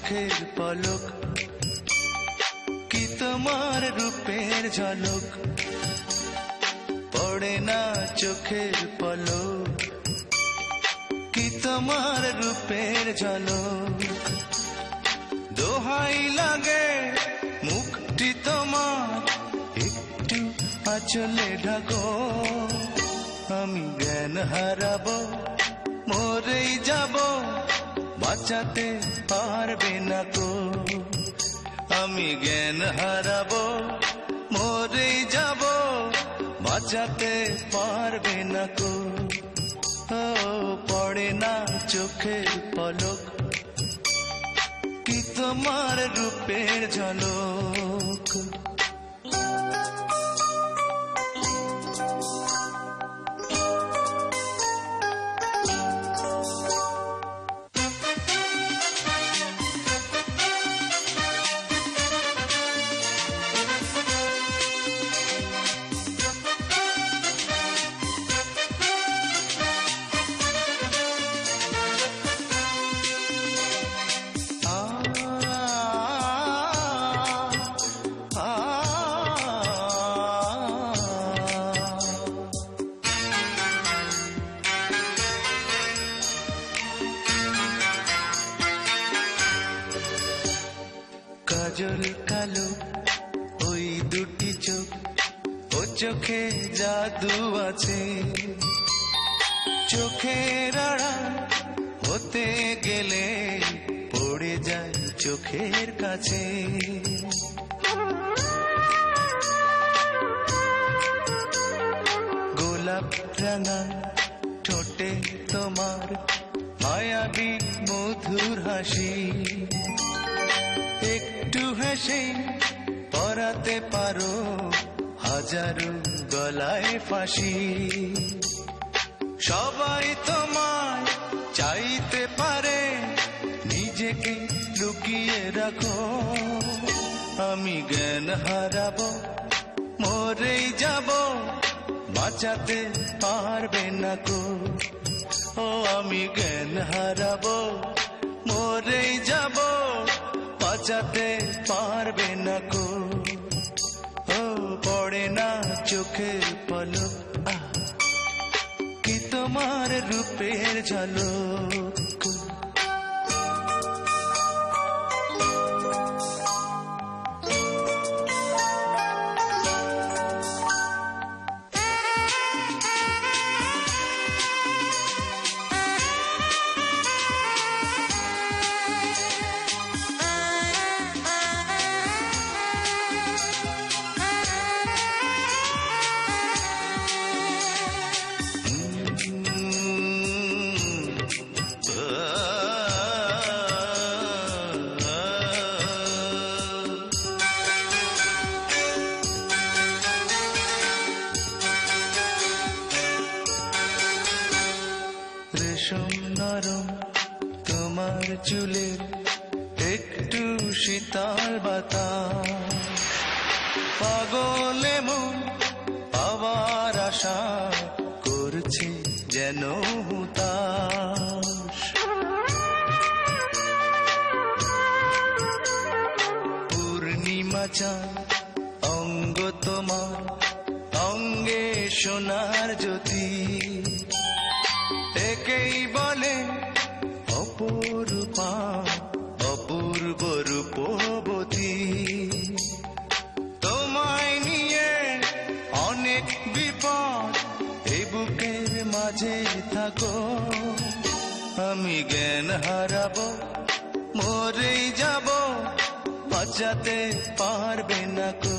চোখের পলক, কি তোমার রূপের ঝলক, পড়ে না চোখের পলক, কি তোমার রূপের ঝলক। দোহাই লাগে মুখটি তোমার, একটু আঁচলে ঢাকো, আমি জ্ঞান হারাবো, মরেই যাব, বাঁচাতে পারবে না কো। আমি জ্ঞান হারাবো, মরেই যাব, বাঁচাতে পারবে না কো। ও পড়ে না চোখের পলক, কি তোমার রূপের ঝলক। কাজল কালো ওই দুটি চোখ, ও চোখে জাদু আছে, চোখের আড়াল হতে গেলে পড়ে যায় চোখের কাছে। গোলাপ রাঙা ঠোঁটে তোমার মায়াবী মধুর হাসি, একটু হেসে পরাতে পারো হাজারো গলায় ফাঁসি। সবাই তোমায় চাইতে পারে, নিজেকে লুকিয়ে রাখো, আমি জ্ঞান হারাবো, মরেই যাব, বাঁচাতে পারবে না কো। ও আমি জ্ঞান হারাবো, মরেই যাব, বাঁচাতে পারবে না কো। ও পড়ে না চোখের পলক, কি তোমার রূপের ঝলক। রেশম নরম তোমার চুলের, একটু শীতল বাতাস, পাগলে মন পাওয়ার আশা করছে যেন হুতাশ। পূর্ণিমা চাঁদ অঙ্গ তোমার, অঙ্গে সোনার জ্যোতি, একেই বলে অপরূপা অপূর্ব রূপবতী। তোমায় নিয়ে অনেক বিপদ, এই বুকের মাঝে থাকো, আমি জ্ঞান হারাবো, মরেই যাব, বাঁচাতে পারবে না কো।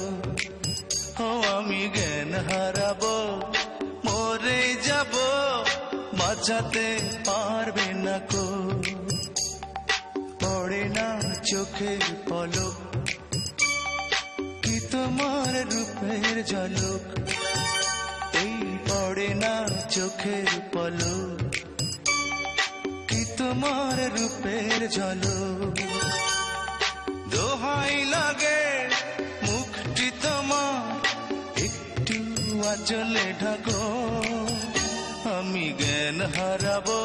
ও আমি জ্ঞান হারাবো, মরেই যাব, বাঁচাতে পারবে না কো। পড়ে না চোখের পলক, কি তোমার রূপের ঝলক, এই পড়ে না চোখের পলক, কি তোমার রূপের ঝলক। দোহাই লাগে মুখটি তোমার, একটু আঁচলে ঢাকো, আমি জ্ঞান হারাবো,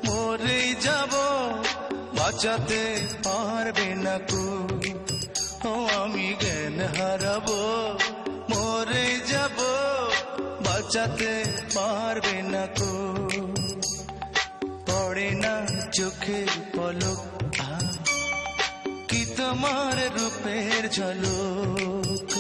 মরেই যাব, বাঁচাতে পারবে না কো। ও আমি জ্ঞান হারাবো, মরে যাব, বাঁচাতে পারবে না কো। পড়ে না চোখের পলক, কি তোমার রূপের ঝলক।